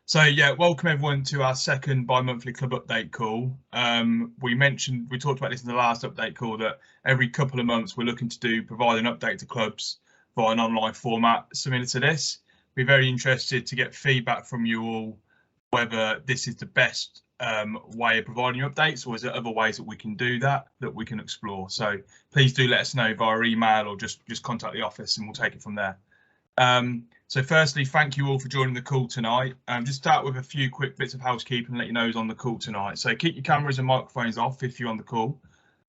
So yeah, welcome everyone to our second bi-monthly club update call. We talked about this in the last update call that every couple of months we're looking to provide an update to clubs via an online format similar to this. We're very interested to get feedback from you all whether this is the best way of providing updates, or is there other ways that we can do that we can explore. So please do let us know via email or just contact the office and we'll take it from there. So firstly, thank you all for joining the call tonight. Just start with a few quick bits of housekeeping and let you know who's on the call tonight. So keep your cameras and microphones off if you're on the call.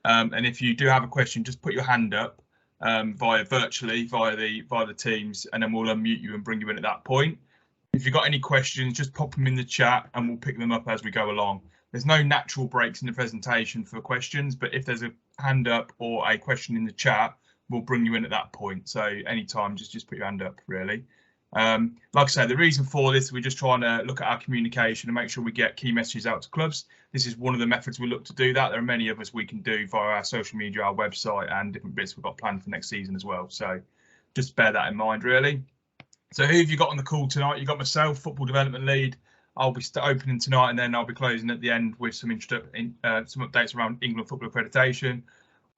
And if you do have a question, just put your hand up virtually via the Teams, and then we'll unmute you and bring you in at that point. If you've got any questions, just pop them in the chat and we'll pick them up as we go along. There's no natural breaks in the presentation for questions, but if there's a hand up or a question in the chat, we'll bring you in at that point. So anytime, just put your hand up, really. Like I say, the reason for this, we're just trying to look at our communication and make sure we get key messages out to clubs. This is one of the methods we look to do that. There are many others we can do via our social media, our website, and different bits we've got planned for next season as well. So just bear that in mind, really. So who have you got on the call tonight? You've got myself, Football Development Lead. I'll be opening tonight, and then I'll be closing at the end with some updates around England Football Accreditation.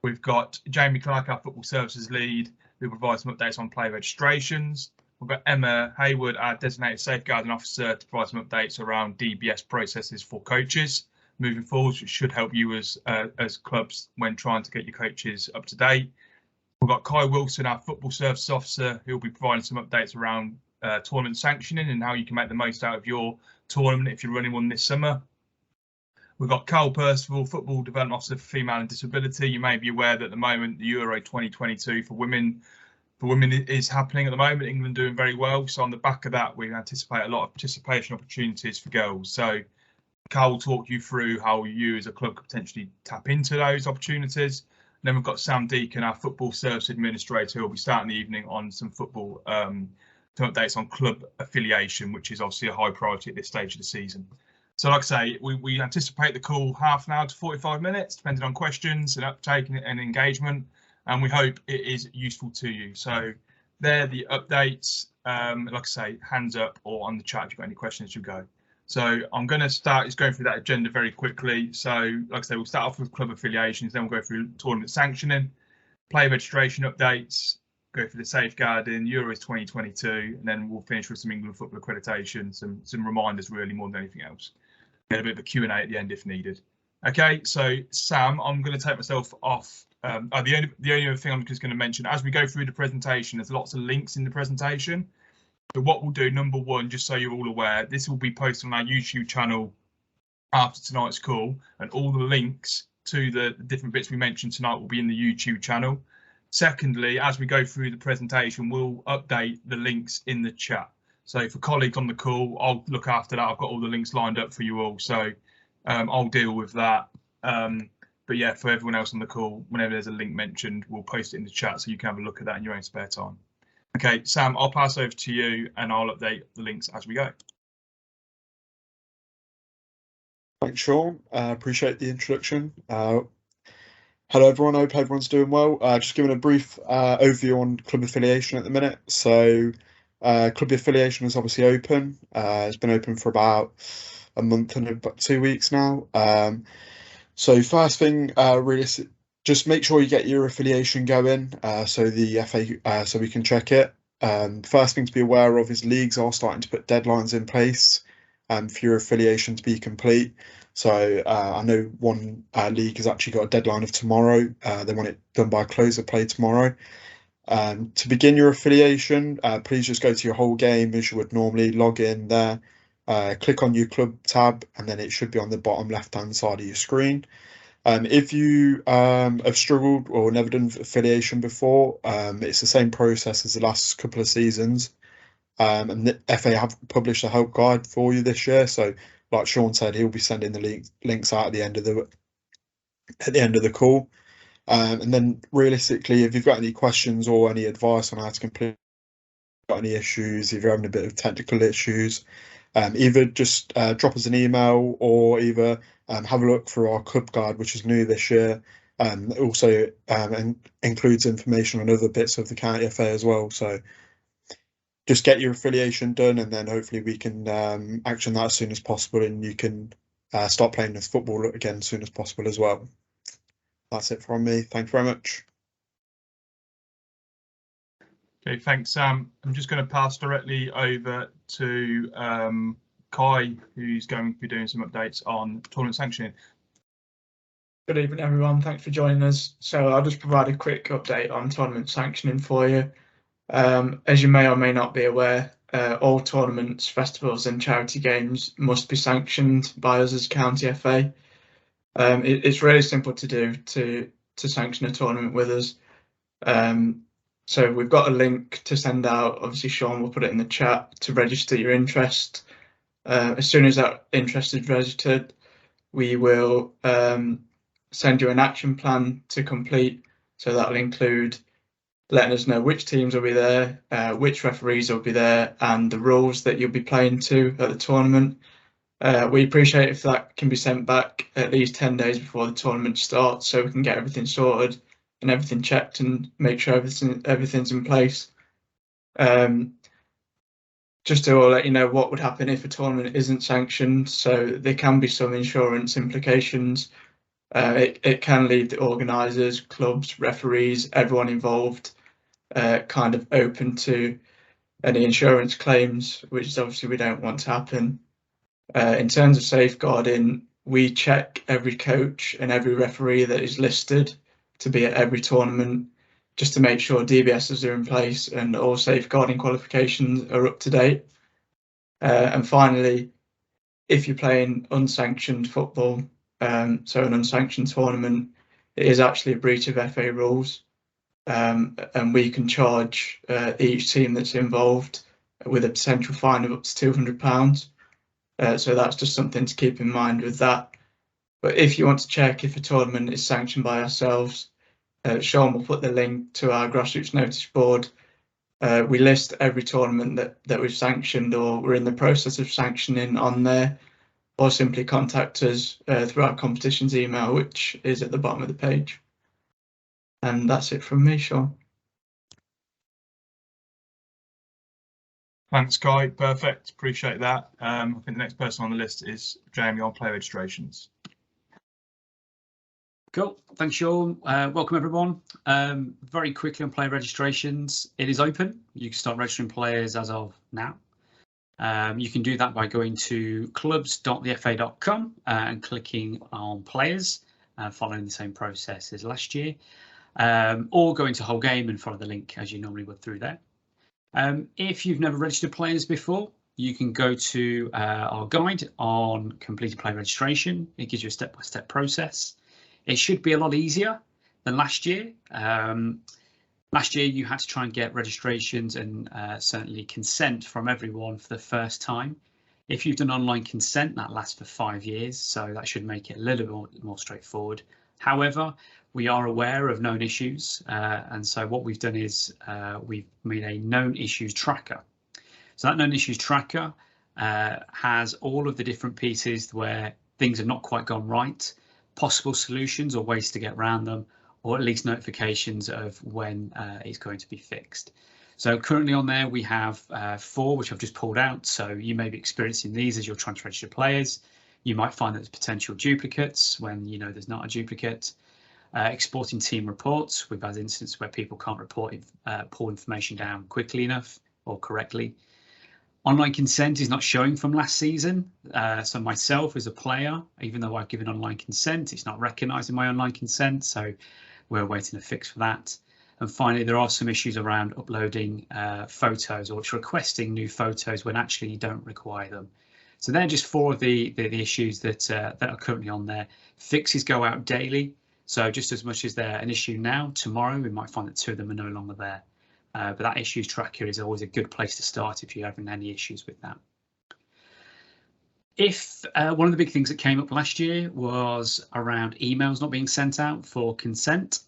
We've got Jamie Clark, our Football Services Lead, who provides some updates on player registrations. We've got Emma Hayward, our Designated Safeguarding Officer, to provide some updates around DBS processes for coaches moving forward, which should help you as clubs when trying to get your coaches up to date. We've got Kai Wilson, our Football Services Officer, who will be providing some updates around tournament sanctioning and how you can make the most out of your tournament if you're running one this summer. We've got Carl Percival, Football Development Officer for Female and Disability. You may be aware that at the moment the WEURO 2022 for women is happening at the moment. England doing very well. So on the back of that, we anticipate a lot of participation opportunities for girls. So Carl will talk you through how you as a club could potentially tap into those opportunities. And then we've got Sam Deacon, our Football Service Administrator, who will be starting the evening on some football some updates on club affiliation, which is obviously a high priority at this stage of the season. So like I say, we anticipate the call half an hour to 45 minutes, depending on questions and uptake and engagement, and we hope it is useful to you. So they're the updates. Like I say, hands up or on the chat if you've got any questions, you go. So I'm going to start just going through that agenda very quickly. So like I say, we'll start off with club affiliations, then we'll go through tournament sanctioning, player registration updates, go through the safeguarding, Euros 2022, and then we'll finish with some England football accreditation, some reminders really more than anything else. Get a bit of a Q&A at the end if needed. Okay, so Sam, I'm going to take myself off. The only other thing I'm just going to mention, as we go through the presentation, there's lots of links in the presentation. So what we'll do, number one, just so you're all aware, this will be posted on our YouTube channel after tonight's call, and all the links to the different bits we mentioned tonight will be in the YouTube channel. Secondly, as we go through the presentation, we'll update the links in the chat. So for colleagues on the call, I'll look after that. I've got all the links lined up for you all, so I'll deal with that. But yeah, for everyone else on the call, whenever there's a link mentioned, we'll post it in the chat so you can have a look at that in your own spare time. Okay, Sam, I'll pass over to you and I'll update the links as we go. Thanks, Sean. Appreciate the introduction. Hello, everyone. I hope everyone's doing well. Just giving a brief overview on club affiliation at the minute. So club affiliation is obviously open. It's been open for about a month and about 2 weeks now. So first thing, really, just make sure you get your affiliation going. So the FA, so we can check it. First thing to be aware of is leagues are starting to put deadlines in place for your affiliation to be complete. So I know one league has actually got a deadline of tomorrow. They want it done by close of play tomorrow. To begin your affiliation, please just go to your whole game as you would normally, log in there, click on your club tab, and then it should be on the bottom left hand side of your screen. If you have struggled or never done affiliation before, it's the same process as the last couple of seasons. And the FA have published a help guide for you this year. So like Sean said, he'll be sending the links out at the end of the call. And then realistically, if you've got any questions or any advice on how to complete, got any issues, if you're having a bit of technical issues, either just drop us an email or either have a look through our club guide, which is new this year. Also includes information on other bits of the county FA as well. So just get your affiliation done, and then hopefully we can action that as soon as possible, and you can start playing this football again as soon as possible as well. That's it from me. Thank you very much. Okay, thanks, Sam. I'm just going to pass directly over to Kai, who's going to be doing some updates on tournament sanctioning. Good evening, everyone. Thanks for joining us. So I'll just provide a quick update on tournament sanctioning for you. As you may or may not be aware, all tournaments, festivals and charity games must be sanctioned by us as County FA. It's really simple to do to sanction a tournament with us. So we've got a link to send out. Obviously, Sean will put it in the chat to register your interest. As soon as that interest is registered, we will send you an action plan to complete. So that'll include letting us know which teams will be there, which referees will be there, and the rules that you'll be playing to at the tournament. We appreciate if that can be sent back at least 10 days before the tournament starts, so we can get everything sorted and everything checked and make sure everything's in place. Just to let you know what would happen if a tournament isn't sanctioned. So there can be some insurance implications. It can leave the organisers, clubs, referees, everyone involved kind of open to any insurance claims, which is obviously we don't want to happen. In terms of safeguarding, we check every coach and every referee that is listed to be at every tournament, just to make sure DBSs are in place and all safeguarding qualifications are up to date. And finally, if you're playing unsanctioned football, so an unsanctioned tournament, it is actually a breach of FA rules, and we can charge each team that's involved with a potential fine of up to £200. So that's just something to keep in mind with that. But if you want to check if a tournament is sanctioned by ourselves, Sean will put the link to our grassroots notice board. We list every tournament that we've sanctioned or we're in the process of sanctioning on there, or simply contact us through our competitions email, which is at the bottom of the page. And that's it from me, Sean. Thanks, Kai. Perfect. Appreciate that. I think the next person on the list is Jamie on player registrations. Cool. Thanks, Sean. Welcome, everyone. Very quickly on player registrations, it is open. You can start registering players as of now. You can do that by going to clubs.thefa.com and clicking on players, following the same process as last year, or going to whole game and follow the link as you normally would through there. If you've never registered players before, you can go to our guide on completed player registration. It gives you a step-by-step process. It should be a lot easier than last year. Last year, you had to try and get registrations and certainly consent from everyone for the first time. If you've done online consent, that lasts for 5 years, so that should make it a little bit more straightforward. However, we are aware of known issues, and so what we've done is we've made a known issues tracker. So that known issues tracker has all of the different pieces where things have not quite gone right, possible solutions or ways to get around them, or at least notifications of when it's going to be fixed. So currently on there we have 4, which I've just pulled out. So you may be experiencing these as you're trying to register players. You might find that there's potential duplicates when you know there's not a duplicate. Exporting team reports. We've had instances where people can't pull information down quickly enough or correctly. Online consent is not showing from last season. So myself as a player, even though I've given online consent, it's not recognising my online consent. So we're waiting a fix for that. And finally, there are some issues around uploading photos or requesting new photos when actually you don't require them. So they're just 4 of the issues that are currently on there. Fixes go out daily. So just as much as they're an issue now, tomorrow we might find that 2 of them are no longer there. But that issues tracker is always a good place to start if you're having any issues with that. If one of the big things that came up last year was around emails not being sent out for consent.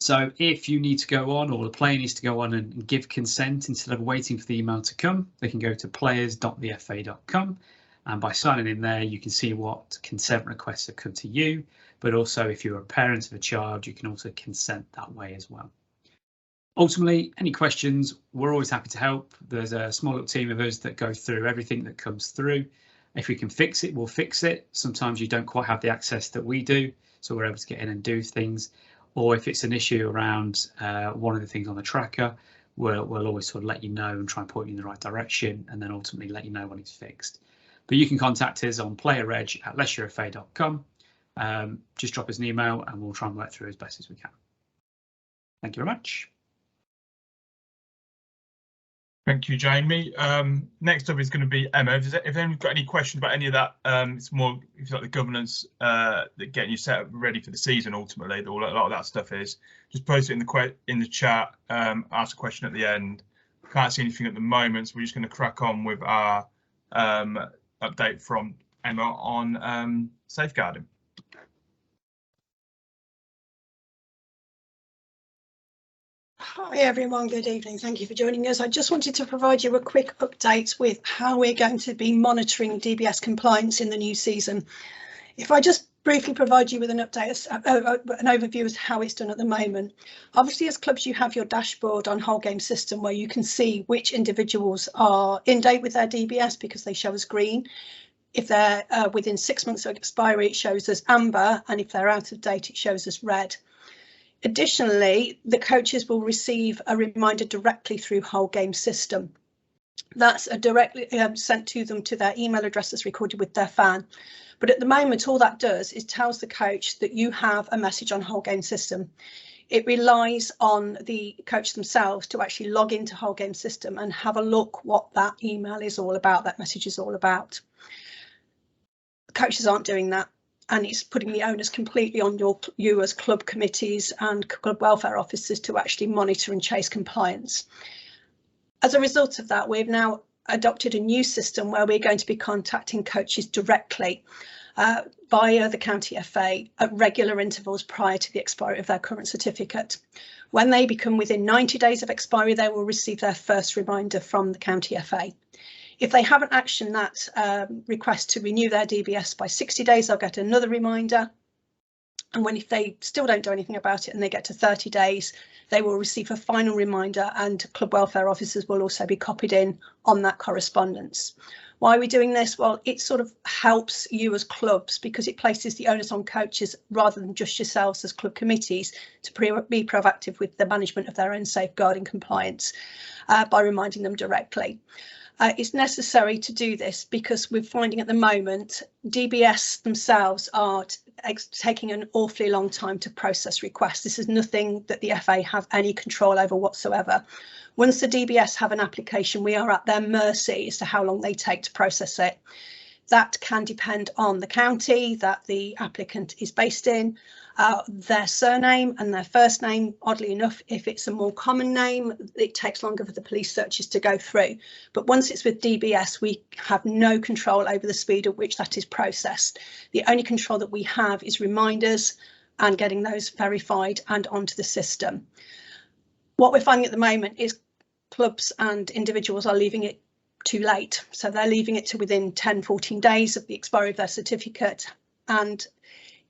So if you need to go on, or the player needs to go on and give consent instead of waiting for the email to come, they can go to players.thefa.com. And by signing in there, you can see what consent requests have come to you. But also, if you're a parent of a child, you can also consent that way as well. Ultimately, any questions, we're always happy to help. There's a small little team of us that go through everything that comes through. If we can fix it, we'll fix it. Sometimes you don't quite have the access that we do, so we're able to get in and do things. Or if it's an issue around one of the things on the tracker, we'll always sort of let you know and try and point you in the right direction, and then ultimately let you know when it's fixed. But you can contact us on playerreg@leicestershire.com. Just drop us an email and we'll try and work through as best as we can. Thank you very much. Thank you, Jamie. Next up is going to be Emma. If anyone's got any questions about any of that, it's more if it's like the governance, that getting you set up ready for the season. Ultimately, a lot of that stuff is just post it in the chat. Ask a question at the end. Can't see anything at the moment, so we're just going to crack on with our update from Emma on safeguarding. Hi everyone, good evening. Thank you for joining us. I just wanted to provide you a quick update with how we're going to be monitoring DBS compliance in the new season. If I just briefly provide you with an update, an overview of how it's done at the moment. Obviously, as clubs, you have your dashboard on whole game system where you can see which individuals are in date with their DBS because they show as green. If they're within 6 months of expiry, it shows as amber, and if they're out of date, it shows as red. Additionally, the coaches will receive a reminder directly through whole game system. That's directly sent to them to their email address that's recorded with their fan. But at the moment, all that does is tells the coach that you have a message on whole game system. It relies on the coach themselves to actually log into whole game system and have a look what that email is all about, that message is all about. Coaches aren't doing that. And it's putting the onus completely on you as club committees and club welfare officers to actually monitor and chase compliance. As a result of that, we've now adopted a new system where we're going to be contacting coaches directly via the county FA at regular intervals prior to the expiry of their current certificate. When they become within 90 days of expiry, they will receive their first reminder from the county FA. If they haven't actioned that request to renew their DBS by 60 days, they'll get another reminder. And if they still don't do anything about it and they get to 30 days, they will receive a final reminder, and club welfare officers will also be copied in on that correspondence. Why are we doing this? Well, it sort of helps you as clubs because it places the onus on coaches rather than just yourselves as club committees to be proactive with the management of their own safeguarding compliance by reminding them directly. It's necessary to do this because we're finding at the moment DBS themselves are taking an awfully long time to process requests. This is nothing that the FA have any control over whatsoever. Once the DBS have an application, we are at their mercy as to how long they take to process it. That can depend on the county that the applicant is based in, their surname and their first name. Oddly enough, if it's a more common name, it takes longer for the police searches to go through. But once it's with DBS, we have no control over the speed at which that is processed. The only control that we have is reminders and getting those verified and onto the system. What we're finding at the moment is clubs and individuals are leaving it too late. So they're leaving it to within 10-14 days of the expiry of their certificate, and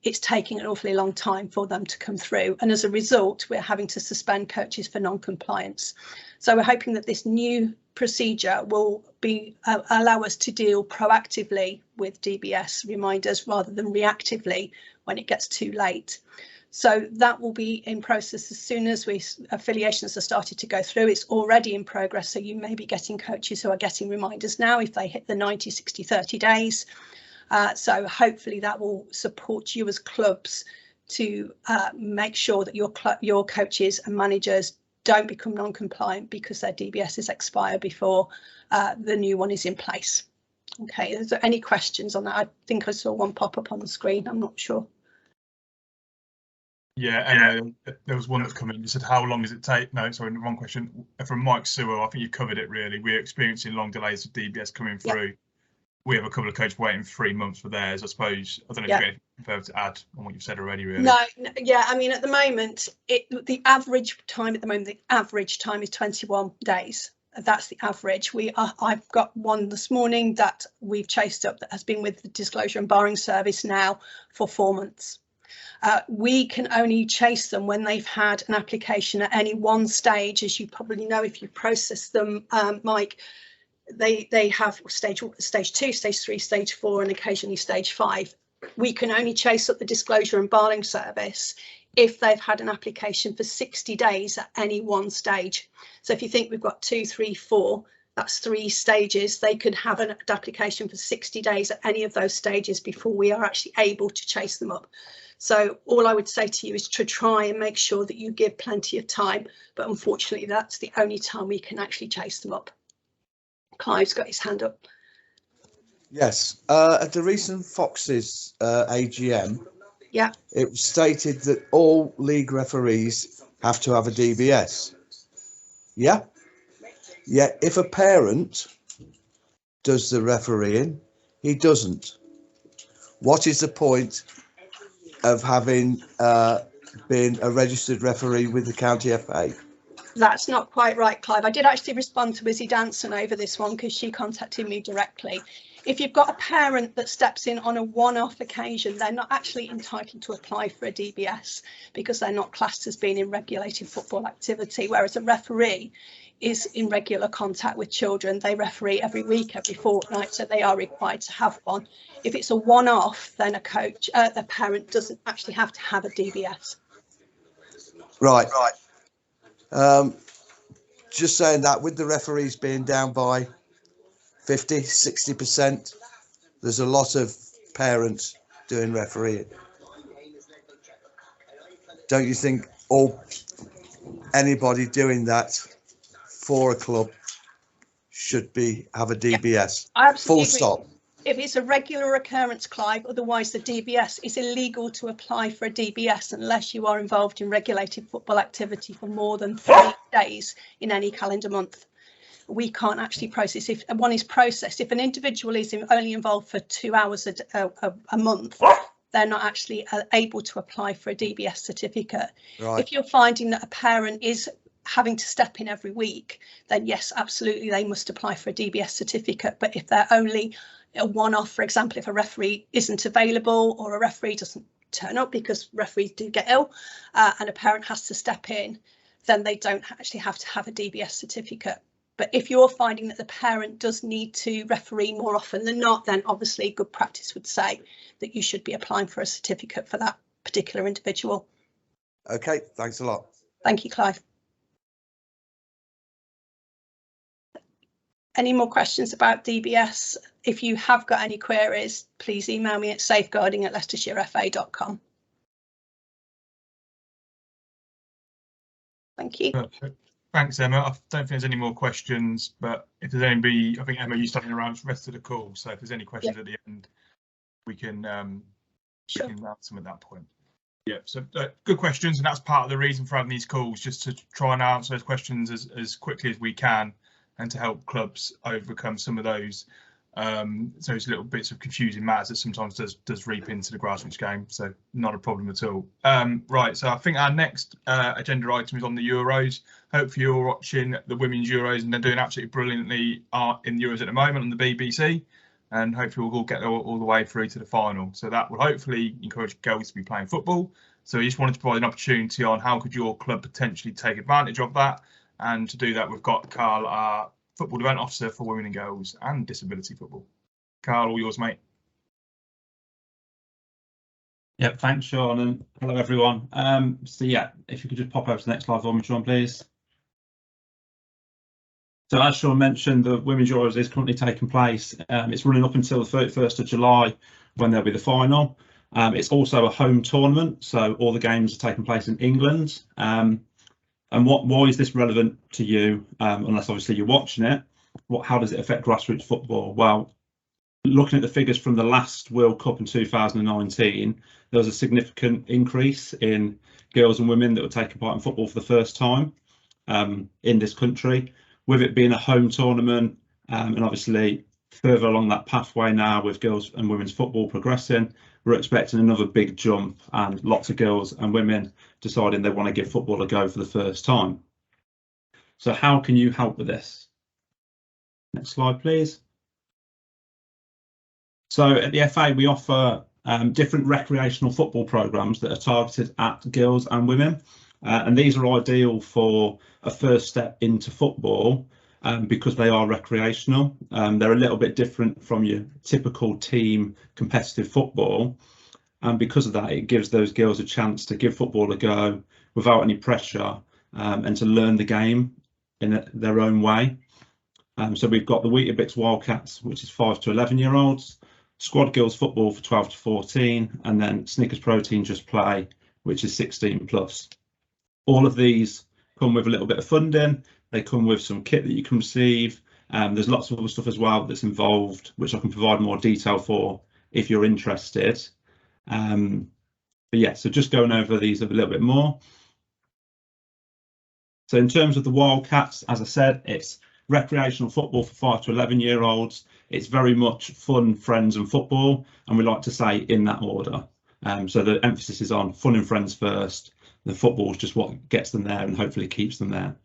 it's taking an awfully long time for them to come through. And as a result, we're having to suspend coaches for non-compliance. So we're hoping that this new procedure will be allow us to deal proactively with DBS reminders rather than reactively when it gets too late. So that will be in process as soon as affiliations are started to go through. It's already in progress, so you may be getting coaches who are getting reminders now if they hit the 90, 60, 30 days. So hopefully that will support you as clubs to make sure that your coaches and managers don't become non-compliant because their DBSs expire before the new one is in place. OK, is there any questions on that? I think I saw one pop up on the screen. I'm not sure. Yeah, and there was one that's come in. You said, how long does it take? No, sorry, wrong question. From Mike Sewell, I think you covered it really. We're experiencing long delays of DBS coming through. Yep. We have a couple of coaches waiting 3 months for theirs. I suppose, I don't know if you've got anything further to add on what you've said already, really. No, yeah, I mean, at the moment, the average time is 21 days. That's the average. I've got one this morning that we've chased up that has been with the Disclosure and Barring Service now for 4 months. We can only chase them when they've had an application at any one stage. As you probably know, if you process them, Mike, they have stage 2, stage 3, stage 4, and occasionally stage 5. We can only chase up the disclosure and barring service if they've had an application for 60 days at any one stage. So if you think we've got 2, 3, 4, that's 3 stages. They could have an application for 60 days at any of those stages before we are actually able to chase them up. So all I would say to you is to try and make sure that you give plenty of time, but unfortunately that's the only time we can actually chase them up. Clive's got his hand up. Yes, at the recent Foxes AGM, Yeah, it was stated that all league referees have to have a DBS. Yeah? Yeah, if a parent does the refereeing, he doesn't. What is the point of having been a registered referee with the county FA? that's not quite right, Clive. I did actually respond to Izzy Danson over this one because she contacted me directly. If you've got a parent that steps in on a one-off occasion, they're not actually entitled to apply for a DBS because they're not classed as being in regulated football activity, whereas a referee is in regular contact with children. They referee every week, every fortnight, so they are required to have one. If it's a one-off, then the parent doesn't actually have to have a DBS. Right. Just saying that with the referees being down by 50, 60%, there's a lot of parents doing refereeing. Don't you think anybody doing that for a club should have a DBS? I absolutely Full stop. If it's a regular occurrence, Clive, otherwise the DBS is illegal to apply for a DBS unless you are involved in regulated football activity for more than 3 days in any calendar month. We can't actually process if one is processed. If an individual is only involved for 2 hours a month, they're not actually able to apply for a DBS certificate. Right. If you're finding that a parent is having to step in every week, then yes, absolutely, they must apply for a DBS certificate. But if they're only a one-off, for example, if a referee isn't available or a referee doesn't turn up because referees do get ill and a parent has to step in, then they don't actually have to have a DBS certificate. But if you're finding that the parent does need to referee more often than not, then obviously good practice would say that you should be applying for a certificate for that particular individual. Okay, thanks a lot. Thank you, Clive. Any more questions about DBS? If you have got any queries, please email me at safeguarding@leicestershire.fa.com. Thank you. Perfect. Thanks, Emma. I don't think there's any more questions, but if there's anybody, I think Emma, you're standing around for the rest of the call. So if there's any questions at the end, we can Sure. we can answer them at that point. Yeah, so good questions, and that's part of the reason for having these calls, just to try and answer those questions as quickly as we can, and to help clubs overcome some of those little bits of confusing matters that sometimes does reap into the grassroots game. So not a problem at all. Right, so I think our next agenda item is on the Euros. Hopefully you're watching the women's Euros, and they're doing absolutely brilliantly in the Euros at the moment on the BBC, and hopefully we'll get all the way through to the final. So that will hopefully encourage girls to be playing football. So we just wanted to provide an opportunity on how could your club potentially take advantage of that. And to do that, we've got Carl, our football development officer for women and girls and disability football. Carl, all yours, mate. Yep, thanks, Sean, and hello, everyone. So yeah, if you could just pop over to the next slide for me, Sean, please. So as Sean mentioned, the Women's Euros is currently taking place. It's running up until the 31st of July when there'll be the final. It's also a home tournament, so all the games are taking place in England. And why is this relevant to you, unless obviously you're watching it? How does it affect grassroots football? Well, looking at the figures from the last World Cup in 2019, there was a significant increase in girls and women that were taking part in football for the first time in this country. With it being a home tournament, and obviously further along that pathway now with girls and women's football progressing, we're expecting another big jump and lots of girls and women deciding they want to give football a go for the first time. So how can you help with this? Next slide, please. So at the FA, we offer different recreational football programmes that are targeted at girls and women. And these are ideal for a first step into football because they are recreational. They're a little bit different from your typical team competitive football. And because of that, it gives those girls a chance to give football a go without any pressure and to learn the game in their own way. So we've got the Weetabix Wildcats, which is 5 to 11-year-olds, Squad Girls Football for 12 to 14, and then Snickers Protein Just Play, which is 16 plus. All of these come with a little bit of funding. They come with some kit that you can receive. There's lots of other stuff as well that's involved, which I can provide more detail for if you're interested. But yeah, so just going over these a little bit more. So in terms of the Wildcats, as I said, it's recreational football for 5 to 11-year-olds. It's very much fun, friends and football, and we like to say in that order. So the emphasis is on fun and friends first. The football is just what gets them there and hopefully keeps them there.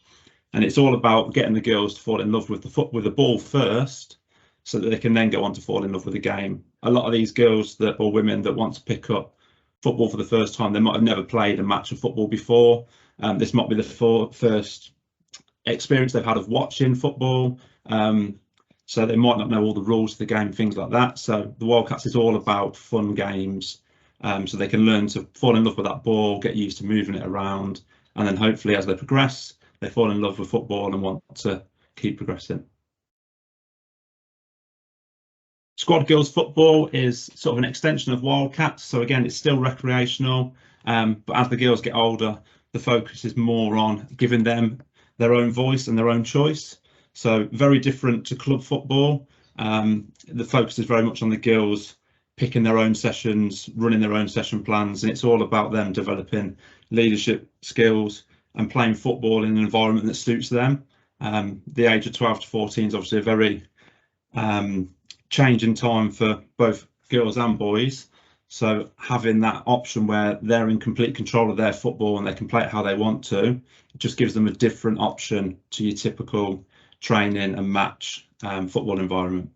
And it's all about getting the girls to fall in love with the ball first, so that they can then go on to fall in love with the game. A lot of these girls or women that want to pick up football for the first time, they might have never played a match of football before. This might be the first experience they've had of watching football. So they might not know all the rules of the game, things like that. So the Wildcats is all about fun games, so they can learn to fall in love with that ball, get used to moving it around, and then hopefully as they progress, they fall in love with football and want to keep progressing. Squad Girls Football is sort of an extension of Wildcats. So again, it's still recreational, but as the girls get older, the focus is more on giving them their own voice and their own choice. So very different to club football. The focus is very much on the girls picking their own sessions, running their own session plans, and it's all about them developing leadership skills and playing football in an environment that suits them. The age of 12 to 14 is obviously a very changing time for both girls and boys. So having that option where they're in complete control of their football and they can play it how they want to, it just gives them a different option to your typical training and match football environment.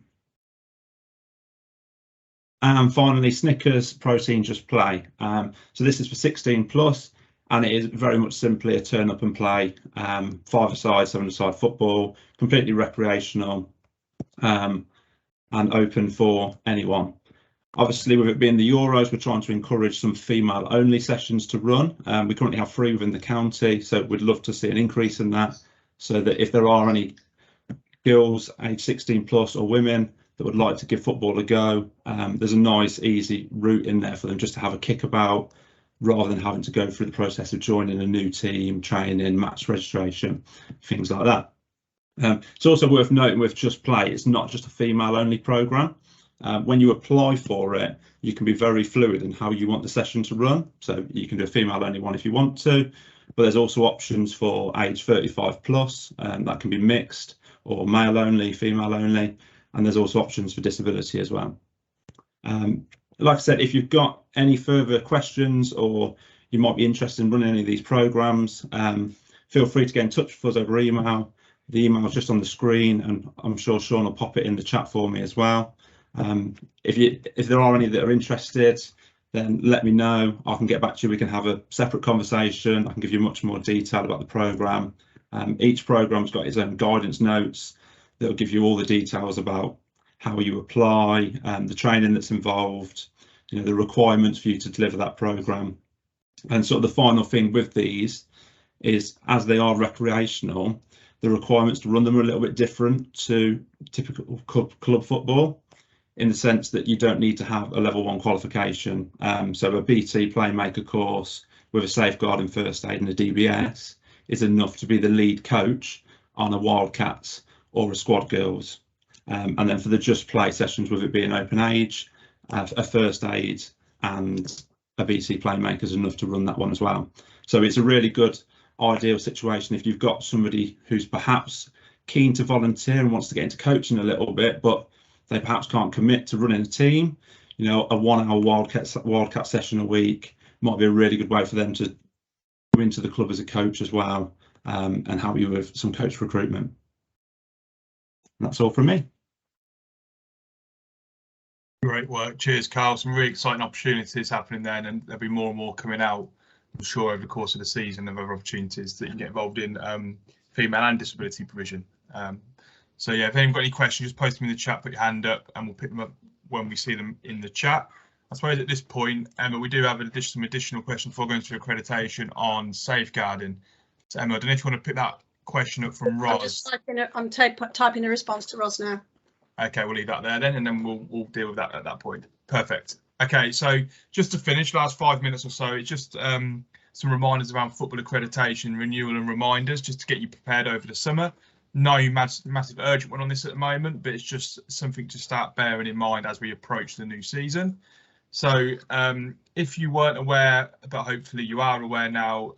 And finally, Snickers Protein Just Play. So this is for 16 plus, and it is very much simply a turn up and play 5-a-side, 7-a-side football, completely recreational and open for anyone. Obviously, with it being the Euros, we're trying to encourage some female only sessions to run. We currently have 3 within the county, so we'd love to see an increase in that, so that if there are any girls age 16 plus or women that would like to give football a go, there's a nice easy route in there for them just to have a kick about, rather than having to go through the process of joining a new team, training, match registration, things like that. It's also worth noting with Just Play, it's not just a female only programme. When you apply for it, you can be very fluid in how you want the session to run. So you can do a female only one if you want to, but there's also options for age 35 plus, that can be mixed, or male only, female only, and there's also options for disability as well. Like I said, if you've got any further questions or you might be interested in running any of these programmes, feel free to get in touch with us over email. The email is just on the screen, and I'm sure Sean will pop it in the chat for me as well. If there are any that are interested, then let me know. I can get back to you. We can have a separate conversation. I can give you much more detail about the programme. Each programme's got its own guidance notes that will give you all the details about how you apply, the training that's involved, the requirements for you to deliver that programme. And sort of the final thing with these is, as they are recreational, the requirements to run them are a little bit different to typical club football, in the sense that you don't need to have a level 1 qualification. So a BT Playmaker course with a safeguarding first aid and a DBS is enough to be the lead coach on a Wildcats or a Squad Girls. And then for the Just Play sessions, with it being open age, a first aid and a BT Playmaker is enough to run that one as well. So it's a really good ideal situation if you've got somebody who's perhaps keen to volunteer and wants to get into coaching a little bit, but they perhaps can't commit to running a team. A 1-hour Wildcat session a week might be a really good way for them to come into the club as a coach as well, and help you with some coach recruitment. And that's all from me. Great work. Cheers, Carl. Some really exciting opportunities happening then, and there'll be more and more coming out, I'm sure, over the course of the season of other opportunities that you can get involved in female and disability provision. So yeah, if anyone's got any questions, just post them in the chat, put your hand up, and we'll pick them up when we see them in the chat. I suppose at this point, Emma, we do have some additional questions before going through accreditation on safeguarding. So Emma, I don't know if you want to pick that question up from Ros. I'm typing a response to Ros now. Okay, we'll leave that there then, and then we'll deal with that at that point. Perfect. Okay, so just to finish, last 5 minutes or so, it's just some reminders around football accreditation, renewal and reminders, just to get you prepared over the summer. No massive urgent one on this at the moment, but it's just something to start bearing in mind as we approach the new season. So if you weren't aware, but hopefully you are aware now,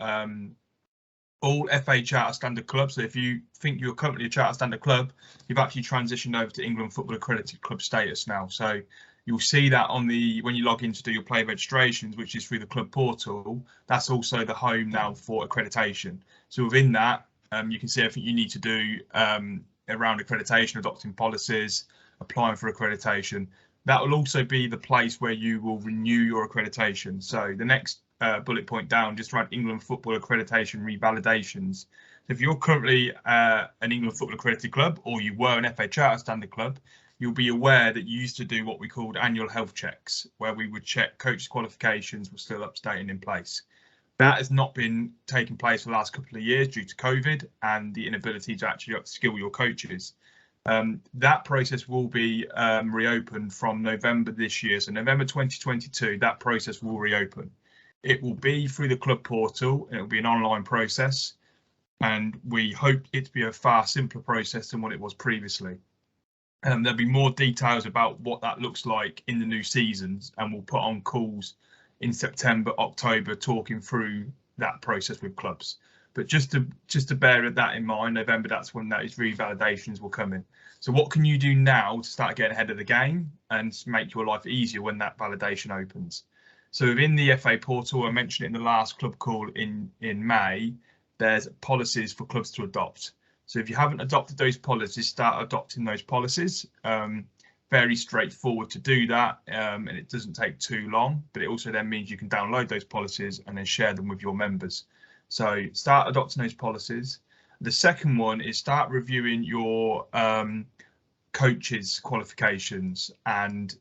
all FA Charter Standard clubs, so if you think you're currently a Charter Standard club, you've actually transitioned over to England Football Accredited Club status now. So you'll see that on when you log in to do your play registrations, which is through the club portal, that's also the home now for accreditation. So within that, you can see everything you need to do around accreditation, adopting policies, applying for accreditation. That will also be the place where you will renew your accreditation. So the next bullet point down, just around England Football Accreditation revalidations. If you're currently an England Football Accredited club, or you were an FA Charter Standard club, you'll be aware that you used to do what we called annual health checks, where we would check coaches' qualifications were still up to date and in place. That has not been taking place for the last couple of years due to COVID and the inability to actually upskill your coaches. That process will be reopened from November this year. So November 2022, that process will reopen. It will be through the club portal, and it will be an online process. And we hope it to be a far simpler process than what it was previously. There'll be more details about what that looks like in the new seasons, and we'll put on calls in September, October, talking through that process with clubs. But just to bear that in mind, November, that's when those revalidations will come in. So what can you do now to start getting ahead of the game and make your life easier when that validation opens? So within the FA portal, I mentioned it in the last club call in May, there's policies for clubs to adopt. So if you haven't adopted those policies, start adopting those policies. Very straightforward to do that, and it doesn't take too long, but it also then means you can download those policies and then share them with your members. So start adopting those policies. The second one is start reviewing your coaches' qualifications and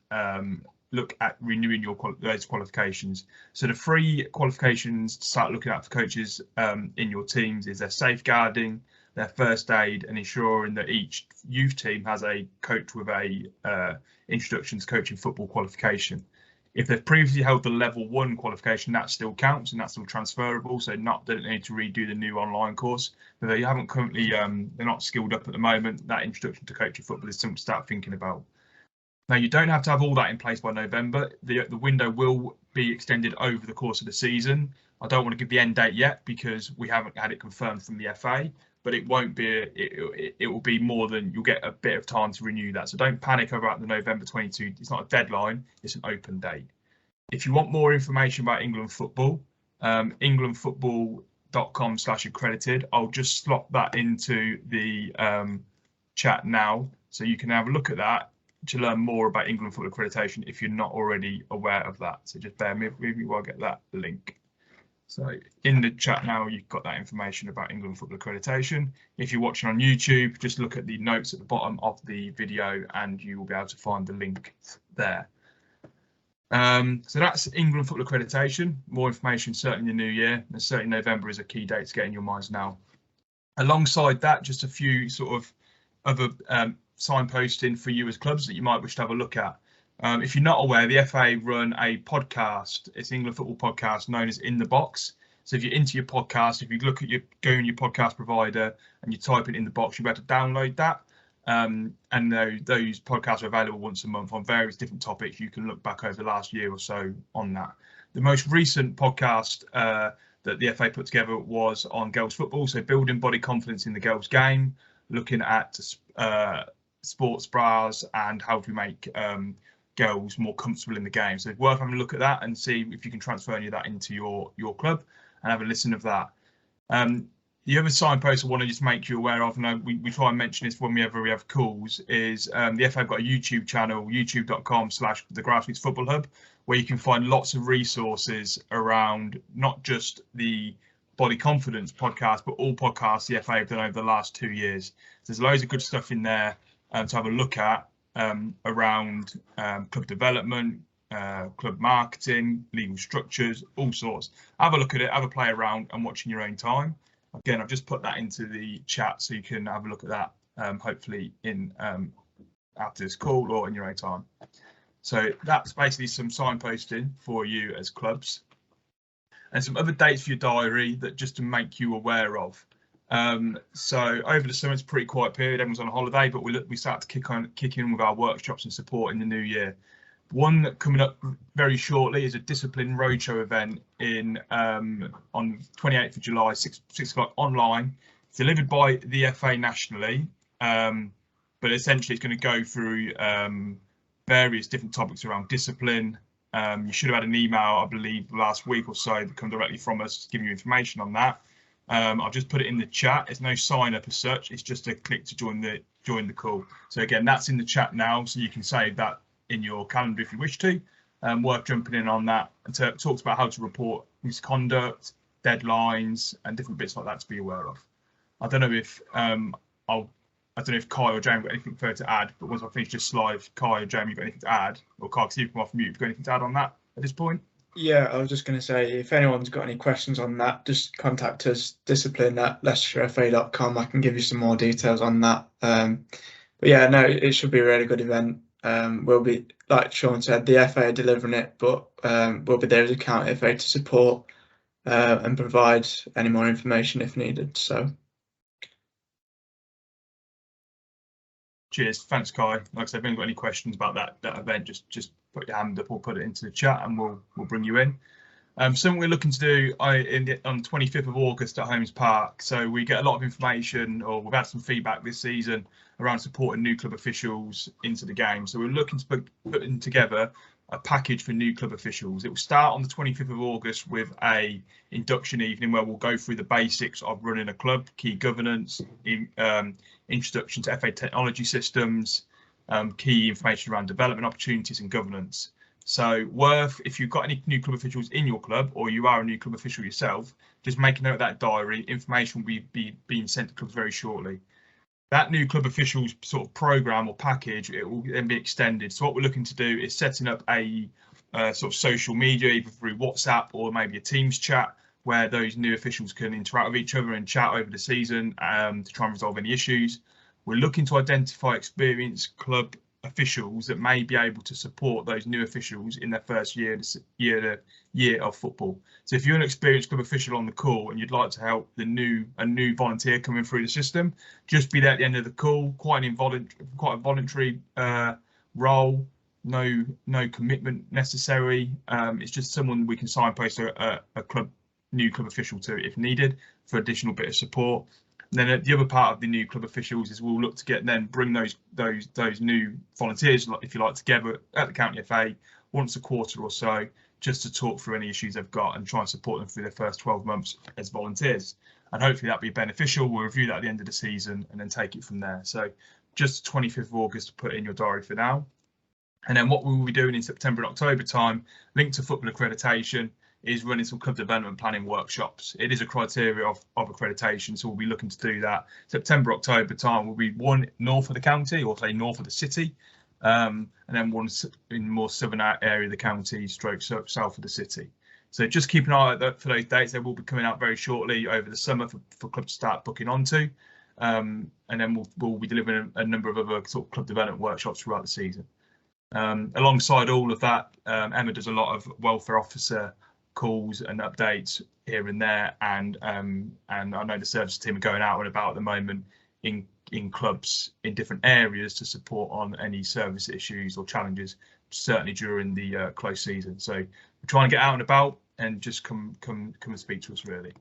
look at renewing those qualifications. So the 3 qualifications to start looking at for coaches in your teams is their safeguarding, their first aid, and ensuring that each youth team has a coach with a introduction to coaching football qualification. If they've previously held the level 1 qualification, that still counts and that's still transferable. So don't need to redo the new online course. But they haven't currently, they're not skilled up at the moment. That introduction to coaching football is something to start thinking about. Now, you don't have to have all that in place by November. The window will be extended over the course of the season. I don't want to give the end date yet because we haven't had it confirmed from the FA, but it won't be, it will be more than, you'll get a bit of time to renew that. So don't panic about the November 22. It's not a deadline, it's an open date. If you want more information about England football, englandfootball.com/accredited, I'll just slot that into the chat now. So you can have a look at that to learn more about England Football Accreditation if you're not already aware of that. So just bear with me while I get that link. So in the chat now, you've got that information about England Football Accreditation. If you're watching on YouTube, just look at the notes at the bottom of the video and you will be able to find the link there. So that's England Football Accreditation. More information certainly in the new year, and certainly November is a key date to get in your minds now. Alongside that, just a few sort of other signposting for you as clubs that you might wish to have a look at. If you're not aware, the FA run a podcast. It's an England football podcast known as In the Box. So if you're into your podcast, if you look at go in your podcast provider and you type it in the box, you'll be able to download that. And those podcasts are available once a month on various different topics. You can look back over the last year or so on that. The most recent podcast that the FA put together was on girls football, so building body confidence in the girls game, looking at sports bras and how to make girls more comfortable in the game. So it's worth having a look at that and see if you can transfer any of that into your club and have a listen of that. The other signpost I want to just make you aware of, and we try and mention this whenever we have calls, is the FA have got a YouTube channel, youtube.com/the Grassroots Football Hub, where you can find lots of resources around not just the Body Confidence podcast, but all podcasts the FA have done over the last 2 years. There's loads of good stuff in there to have a look at around club development, club marketing, legal structures, all sorts. Have a look at it, have a play around and watch in your own time. Again, I've just put that into the chat so you can have a look at that, hopefully in after this call or in your own time. So that's basically some signposting for you as clubs, and some other dates for your diary that just to make you aware of. So over the summer it's a pretty quiet period, everyone's on holiday, but we start to kick in with our workshops and support in the new year. One that coming up very shortly is a discipline roadshow event in on 28th of July, 6 o'clock online, delivered by the FA nationally, but essentially it's going to go through various different topics around discipline. You should have had an email, I believe, last week or so that come directly from us giving you information on that. I've just put it in the chat. There's no sign up as such. It's just a click to join the call. So again, that's in the chat now, so you can save that in your calendar if you wish to. Worth jumping in on that. And talks about how to report misconduct, deadlines, and different bits like that to be aware of. I don't know if Kai or Jamie got anything further to add, but once I finish this slide, Kai or Jamie, you got anything to add? Or Kai, can you come off mute? Have you got anything to add on that at this point? Yeah, I was just going to say, if anyone's got any questions on that, just contact us, discipline@leicestershire.fa.com. I can give you some more details on that. But yeah, no, it should be a really good event. We'll be, like Sean said, the FA are delivering it, but we'll be there as a county FA to support and provide any more information if needed. So, cheers, thanks, Kai. Like I said, if anyone's got any questions about that event, just put your hand up or put it into the chat, and we'll bring you in. Something we're looking to do on 25th of August at Holmes Park. So we get a lot of information, or we've had some feedback this season around supporting new club officials into the game. So we're looking to put together a package for new club officials. It will start on the 25th of August with a induction evening where we'll go through the basics of running a club, key governance, introduction to FA technology systems, key information around development opportunities and governance. So if you've got any new club officials in your club, or you are a new club official yourself, just make a note of that diary. Information will be being sent to clubs very shortly. That new club officials sort of program or package, it will then be extended. So what we're looking to do is setting up a sort of social media, either through WhatsApp or maybe a Teams chat, where those new officials can interact with each other and chat over the season to try and resolve any issues. We're looking to identify experienced club officials that may be able to support those new officials in their first year of football. So if you're an experienced club official on the call and you'd like to help a new volunteer coming through the system, just be there at the end of the call. Quite a voluntary role. No commitment necessary. It's just someone we can signpost a new club official to if needed for additional bit of support. And then the other part of the new club officials is we'll look to bring those new volunteers, if you like, together at the county FA once a quarter or so, just to talk through any issues they've got and try and support them through their first 12 months as volunteers. And hopefully that'll be beneficial. We'll review that at the end of the season and then take it from there. So just 25th of August to put in your diary for now. And then what we will be doing in September and October time, linked to football accreditation, is running some club development planning workshops. It is a criteria of accreditation, so we'll be looking to do that. September, October time will be one north of the county, or say north of the city, and then one in more southern area of the county, stroke south of the city. So just keep an eye out for those dates. They will be coming out very shortly over the summer for clubs to start booking onto, and then we'll be delivering a number of other sort of club development workshops throughout the season. Alongside all of that, Emma does a lot of welfare officer calls and updates here and there, and I know the service team are going out and about at the moment in clubs in different areas to support on any service issues or challenges, certainly during the close season. So we're trying to get out and about and just come and speak to us, really.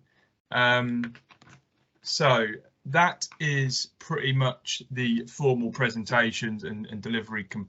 So that is pretty much the formal presentations and delivery complete.